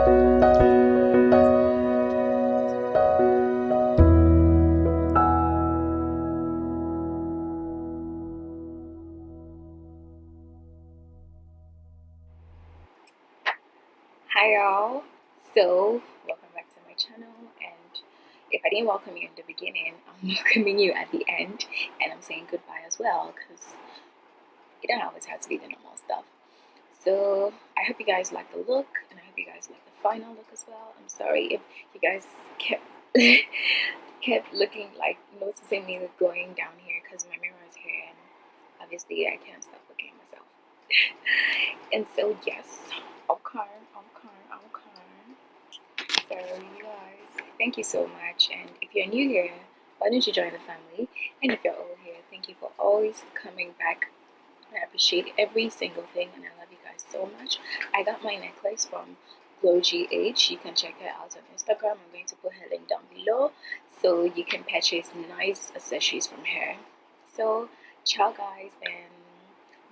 Hi y'all. So welcome back to my channel, and if I didn't welcome you in the beginning, I'm welcoming you at the end, and I'm saying goodbye as well because it don't always have to be the normal stuff. So I hope you guys like the look, and I hope you guys like the final look as well. I'm sorry if you guys kept kept looking, like noticing me going down here because my mirror is here, and obviously I can't stop looking at myself. And so yes, okay. So you guys, thank you so much. And if you're new here, why don't you join the family? And if you're old here, thank you for always coming back. I appreciate every single thing, and I love you guys so much. I got my necklace from Glow GH. You can check her out on Instagram. I'm going to put her link down below so you can purchase nice accessories from her. So ciao guys, and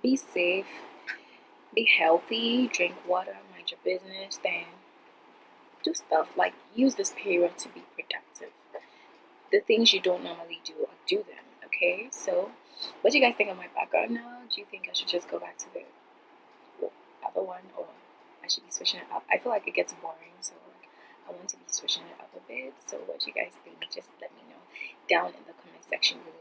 be safe, be healthy, drink water, mind your business, and do stuff like use this period to be productive. The things you don't normally do them. Okay, so what do you guys think of my background now? Do you think I should just go back to the other one, or I should be switching it up? I feel like it gets boring, so like I want to be switching it up a bit. So what do you guys think? Just let me know down in the comment section below.